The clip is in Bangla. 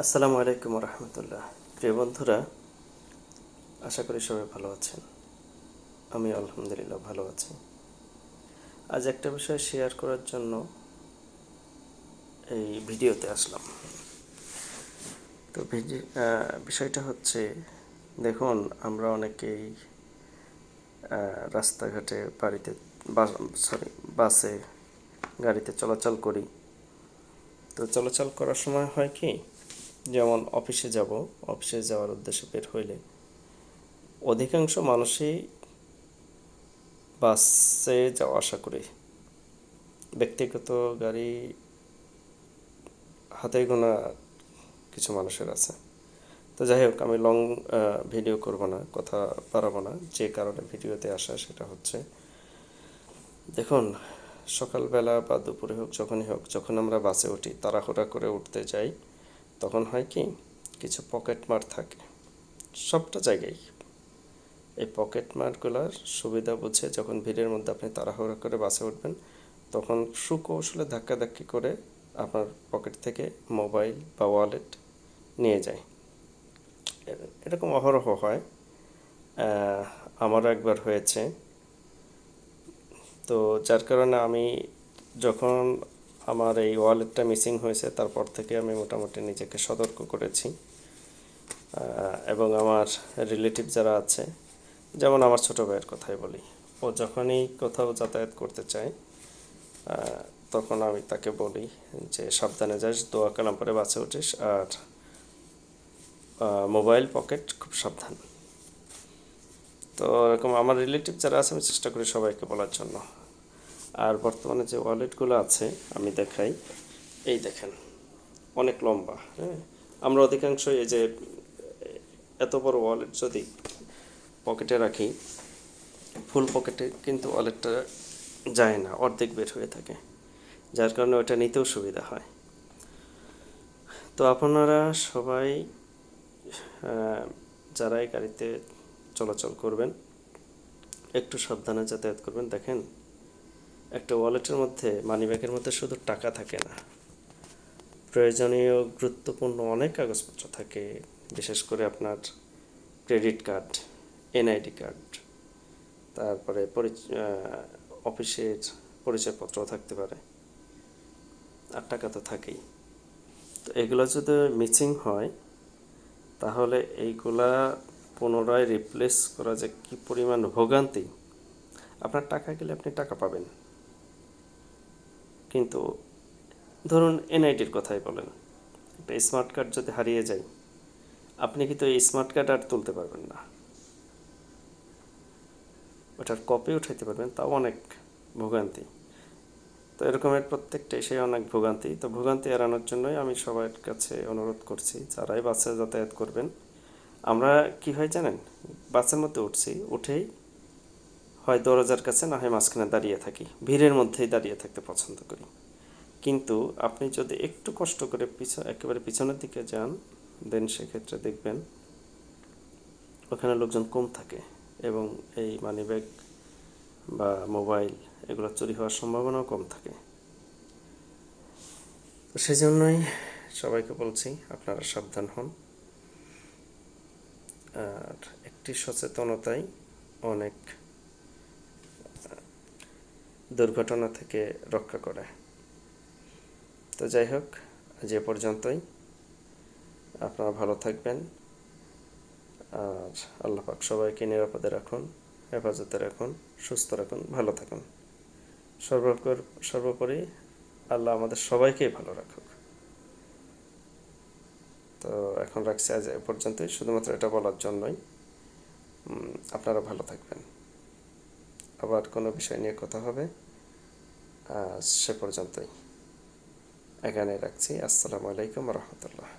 আসসালামু আলাইকুম রহমতুল্লাহ। প্রিয় বন্ধুরা, আশা করি সবাই ভালো আছেন। আমি আলহামদুলিল্লাহ ভালো আছি। আজ একটা বিষয় শেয়ার করার জন্য এই ভিডিওতে আসলাম। তো বিষয়টা হচ্ছে, দেখুন, আমরা অনেকেই রাস্তাঘাটে বাসে গাড়িতে চলাচল করি। তো চলাচল করার সময় হয় কি, যেমন অফিসে যাওয়ার উদ্দেশ্যে বের হইলে অধিকাংশ মানুষই বাসে যাওয়া আসা করে। ব্যক্তিগত গাড়ি হাতে গোনা কিছু মানুষের আছে। তো যাই হোক, আমি লং ভিডিও করব না, কথা বাড়াবো না। যে কারণে ভিডিওতে আসা সেটা হচ্ছে, দেখুন, সকালবেলা বা দুপুরে হোক, যখনই হোক, যখন আমরা বাসে উঠি, তাড়াহুড়া করে উঠতে যাই, তখন হয় কি, কিছু পকেট মার থাকে সবটা জায়গায়। এই পকেট মারগুলোর সুবিধা বুঝে যখন ভিড়ের মধ্যে আপনি তাড়াহুড়া করে বাসে উঠবেন, তখন সুকৌশলে ধাক্কাধাক্কি করে আপনার পকেট থেকে মোবাইল বা ওয়ালেট নিয়ে যায়। এরকম অহরহ হয়। আমারও একবার হয়েছে। তো যার কারণে আমি যখন আমার এই ওয়ালেটটা মিসিং হয়েছে, তারপর থেকে আমি মোটামুটি নিজেকে সতর্ক করেছি। এবং আমার রিলেটিভ যারা আছে, যেমন আমার ছোটো ভাইয়ের কথাই বলি, ও যখনই কোথাও যাতায়াত করতে চায়, তখন আমি তাকে বলি যে সাবধানে যাস, দোয়া কালাম পরে বাসে উঠিস, আর মোবাইল পকেট খুব সাবধান। তো এরকম আমার রিলেটিভ যারা আছে, আমি চেষ্টা করি সবাইকে বলার জন্য। আর বর্তমানে যে ওয়ালেটগুলো আছে আমি দেখাই, এই দেখেন, অনেক লম্বা। হ্যাঁ, আমরা অধিকাংশই এই যে এত বড় ওয়ালেট যদি পকেটে রাখি, ফুল পকেটে কিন্তু ওয়ালেটটা যায় না, অর্ধেক বের হয়ে থাকে, যার কারণে ওটা নিতেও সুবিধা হয়। তো আপনারা সবাই যারাই গাড়িতে চলাচল করবেন, একটু সাবধানে যাতায়াত করবেন। দেখেন, একটা ওয়ালেটের মধ্যে, মানিব্যাগের মধ্যে শুধু টাকা থাকে না, প্রয়োজনীয় গুরুত্বপূর্ণ অনেক কাগজপত্র থাকে। বিশেষ করে আপনার ক্রেডিট কার্ড, এনআইডি কার্ড, তারপরে অফিসের পরিচয়পত্র থাকতে পারে, আর টাকা তো থাকেই। তো এগুলো যদি মিসিং হয়, তাহলে এইগুলা পুনরায় রিপ্লেস করা যে কী পরিমাণ ভোগান্তি। আপনার টাকা গেলে আপনি টাকা পাবেন, কিন্তু ধরুন এনআইডির কথাই বলেন, একটা স্মার্ট কার্ড যদি হারিয়ে যায়, আপনি কিন্তু এই স্মার্ট কার্ড আর তুলতে পারবেন না। ওটার কপি উঠাইতে পারবেন, তাও অনেক ভোগান্তি। তো এরকমের প্রত্যেকটাই সেই অনেক ভোগান্তি। তো ভোগান্তি এড়ানোর জন্যই আমি সবার কাছে অনুরোধ করছি, যারাই বাসে যাতায়াত করবেন, আমরা কি হয় জানেন, বাসের মধ্যে উঠেই হয় দরজার কাছে, না হয় মাঝখানে দাঁড়িয়ে থাকি, ভিড়ের মধ্যেই দাঁড়িয়ে থাকতে পছন্দ করি। কিন্তু আপনি যদি একটু কষ্ট করে একেবারে পিছনের দিকে যান, দেন সেক্ষেত্রে দেখবেন ওখানে লোকজন কম থাকে, এবং এই মানিব্যাগ বা মোবাইল এগুলো চুরি হওয়ার সম্ভাবনাও কম থাকে। তো সেই জন্যই সবাইকে বলছি, আপনারা সাবধান হন। আর একটি সচেতনতাই অনেক দুর্ঘটনা থেকে রক্ষা করে। তো যাই হোক, আজ এ পর্যন্তই। আপনারা ভালো থাকবেন, আর আল্লাহ পাক সবাইকে নিরাপদে রাখুন, হেফাজতে রাখুন, সুস্থ রাখুন, ভালো থাকুন। সর্বোপরি আল্লাহ আমাদের সবাইকেই ভালো রাখুক। তো এখন রাখছি, আজ এ পর্যন্তই, শুধুমাত্র এটা বলার জন্যই। আপনারা ভালো থাকবেন। আবার কোনো বিষয় নিয়ে কথা হবে। সে পর্যন্তই, এখানে রাখছি। আসসালামু আলাইকুম রহমতুল্লাহ।